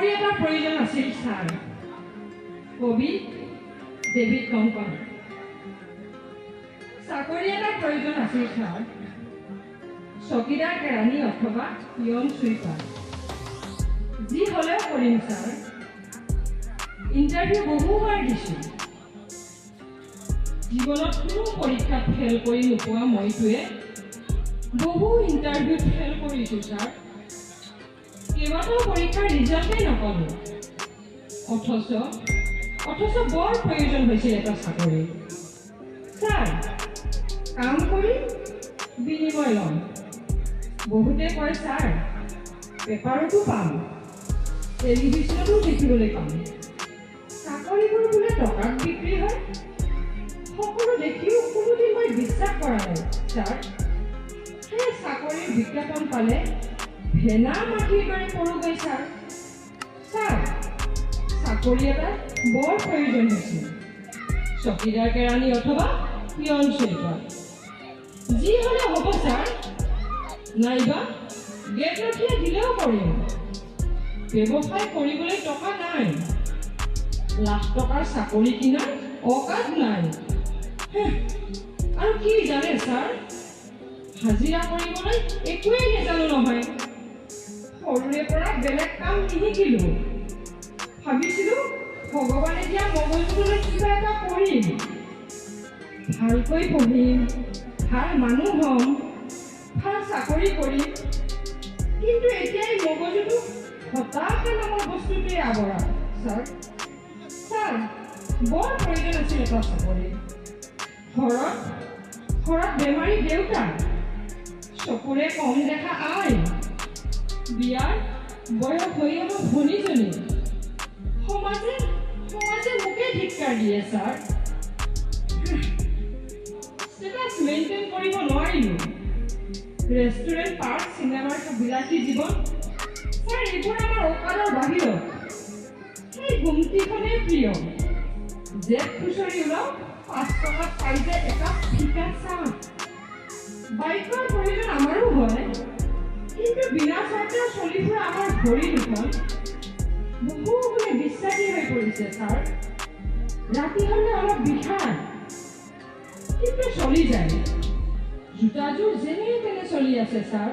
চাকৰি এটা প্ৰয়োজন আছিল ছাৰ কবি ডেভিড কংকন চাকৰি এটা প্ৰয়োজন আছিল ছাৰ চকীদাৰ কেৰাণী অথবা পিয়ন চুইপাৰ যি হ'লেও কৰিম ছাৰ ইণ্টাৰভিউ বহুবাৰ দিছোঁ জীৱনত কোনো পৰীক্ষাত ফেল কৰি নোপোৱা মইটোৱে বহু ইণ্টাৰভিউত ফেল কৰিছোঁ ছাৰ কেইবাটাও পৰীক্ষাৰ ৰিজাল্টেই নকলোঁ অথচ বৰ প্ৰয়োজন হৈছিল এটা চাকৰি ছাৰ কাম কৰি বিনিময় ল'ম বহুতে কয় ছাৰ পেপাৰতো পাম টেলিভিশ্যনতো দেখিবলৈ পাম চাকৰিবোৰ বোলে টকাত বিক্ৰী হয় সকলো দেখিও কোনোদিন মই বিশ্বাস কৰা নাই ছাৰ সেই চাকৰিৰ বিজ্ঞাপন পালে ভেনা মাটিৰ দৰে পৰোগৈ ছাৰ চাকৰি এটা বৰ প্ৰয়োজন হৈছিল চকীদাৰ কেৰাণী অথবা পিয়ন চুইপাৰ যি হ'লে হ'ব ছাৰ নাইবা গেট ৰখিয়া দিলেও কৰিম ব্যৱসায় কৰিবলৈ টকা নাই লাখ টকাৰ চাকৰি কিনাৰ অকাত নাই আৰু কি জানে ছাৰ হাজিৰা কৰিবলৈ একোৱেই নেজানো নহয় সৰুৰে পৰা বেলেগ কাম নিশিকিলোঁ ভাবিছিলোঁ ভগৱানে দিয়া মগজুটোলৈ কিবা এটা কৰিম ভালকৈ পঢ়িম ভাল মানুহ হ'ম ভাল চাকৰি কৰিম কিন্তু এতিয়া এই মগজুটো হতাশা নামৰ বস্তুটোৱে আৱৰা ছাৰ বৰ প্ৰয়োজন আছিল এটা চাকৰি ঘৰত বেমাৰী দেউতা চকুৰে কম দেখা আই বিয়াৰ বয়স হৈ অলপ ভনীজনী সমাজে মোকে ধিক্কাৰ দিয়ে ছাৰ ষ্টেটাছ মেইনটেইন কৰিব নোৱাৰিলোঁ ৰেষ্টুৰেণ্ট পাৰ্ক চিনেমাৰ বিলাসী জীৱন ছাৰ এইবোৰ আমাৰ অকালৰ বাহিৰত সেই ঘুমটিখনেই প্ৰিয় জেট খুচৰি ওলাও 5 টকাত পাই যে একাপ ফিকা চাহ বাইকৰ প্ৰয়োজন আমাৰো হয় কিন্তু বিনা চৰ্তে চলি ফুৰা আমাৰ ভৰি দুখন বহুগুণে বিশ্বাসী হৈ পৰিছে ছাৰ ৰাতি হ'লে অলপ বিষায় কিন্তু চলি যায় জোতাযোৰ যেনে তেনে চলি আছে ছাৰ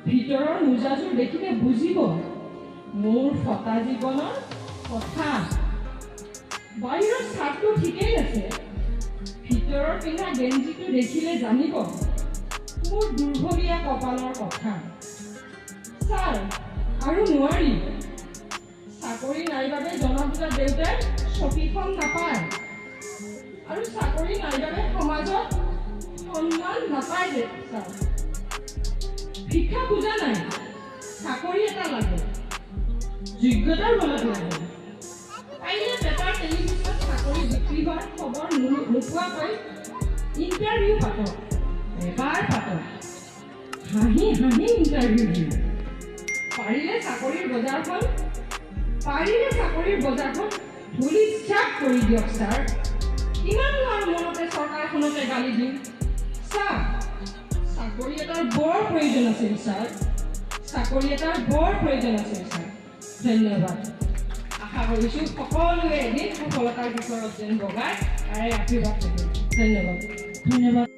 ভিতৰৰ মোজাযোৰ দেখিলে বুজিব মোৰ ফটা জীৱনৰ কথা বাহিৰৰ ছাদটো ঠিকেই আছে ভিতৰৰ পিন্ধা গেঞ্জিটো দেখিলে জানিব মোৰ দুৰ্ভগীয়া কপালৰ কথা ছাৰ আৰু নোৱাৰি চাকৰি নাই বাবে জনা বুজা দেউতাই চকীখন নাপায় আৰু চাকৰি নাই বাবে সমাজত সন্মান নাপায় যে ছাৰ শিক্ষা বুজা নাই চাকৰি এটা লাগে যোগ্যতাৰ বলত লাগে পাৰিলে পেপাৰ টেলিভিশ্যনত চাকৰি বিক্ৰী হোৱাৰ খবৰ নোপোৱাকৈ ইণ্টাৰভিউ পাতক এবাৰ পাতক হাঁহি ইণ্টাৰভিউ দিম পাৰিলে চাকৰিৰ বজাৰখন ধূলিচাপ কৰি দিয়ক ছাৰ কিমান আৰু মনতে চৰকাৰখনতে গালি দিম ছাৰ চাকৰি এটাৰ বৰ প্ৰয়োজন আছিল ছাৰ ধন্যবাদ আশা কৰিছোঁ সকলোৱে এদিন সফলতাৰ বিষয়ত যেন বগাই তাৰে আশীৰ্বাদ থাকিব ধন্যবাদ